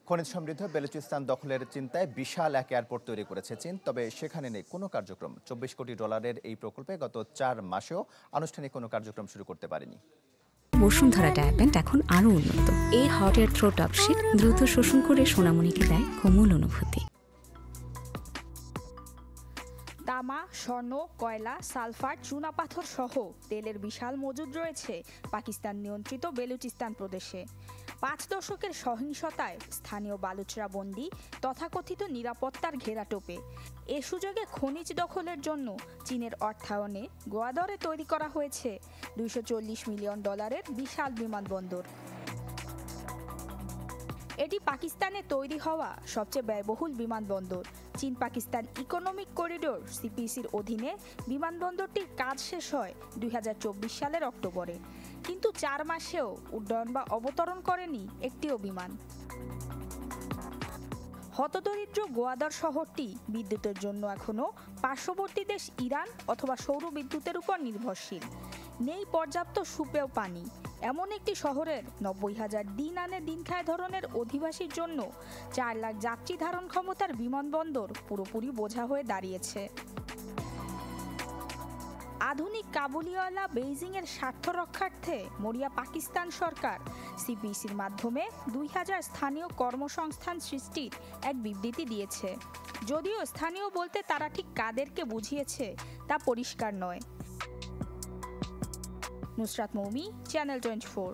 খনিজ সমৃদ্ধ বেলুচিস্তান দখলের চিন্তায় বিশাল এক এয়ারপোর্ট তৈরি করেছে চীন, তবে সেখানে নেই কোনো কার্যক্রম। $24 কোটি এই প্রকল্পে গত 4 মাসেও আনুষ্ঠানিক কোনো কার্যক্রম শুরু করতে পারেনি। বসুন্ধরা ডায়াপেন্ট এখন আরও উন্নত। এই hot air through top sheet দ্রুত শোষণ করে সোনামণিকে দেয় কোমল অনুভূতি। তামা, স্বর্ণ, কয়লা, সালফার, চুনাপাথর সহ তেলের বিশাল মজুদ রয়েছে পাকিস্তান নিয়ন্ত্রিত বেলুচিস্তান প্রদেশে। 5 দশকের সহিংসতায় স্থানীয় বালুচরা বন্দী, তথাকথিত নিরাপত্তার ঘেরাটোপে। এ সুযোগে খনিজ দখলের জন্য চীনের অর্থায়নে গোয়াদরে তৈরি করা হয়েছে $240 মিলিয়ন বিশাল বিমানবন্দর। এটি পাকিস্তানে তৈরি হওয়া সবচেয়ে ব্যয়বহুল বিমানবন্দর। চীন পাকিস্তান ইকোনমিক করিডোর সিপিসির অধীনে বিমানবন্দরটির কাজ শেষ হয় 2024 সালের অক্টোবরে, কিন্তু 4 মাসেও উড্ডয়ন বা অবতরণ করেনি একটিও বিমান। হতদরিদ্র গোয়াদর শহরটি বিদ্যুতের জন্য এখনও পার্শ্ববর্তী দেশ ইরান অথবা সৌর বিদ্যুতের উপর নির্ভরশীল। নেই পর্যাপ্ত সুপেয় পানি। এমন একটি শহরের 90,000 দিন আনে দিন খায় ধরনের অধিবাসীর জন্য 4 লাখ যাত্রী ধারণ ক্ষমতার বিমানবন্দর পুরোপুরি বোঝা হয়ে দাঁড়িয়েছে। আধুনিক কাবুলিওয়ালা বেইজিংয়ের স্বার্থ রক্ষার্থে মরিয়া পাকিস্তান সরকার সিপিসির মাধ্যমে 2000 স্থানীয় কর্মসংস্থান সৃষ্টির এক বিবৃতি দিয়েছে। যদিও স্থানীয় বলতে তারা ঠিক কাদেরকে বুঝিয়েছে তা পরিষ্কার নয়। নুসরাত মৌমি, চ্যানেল 24।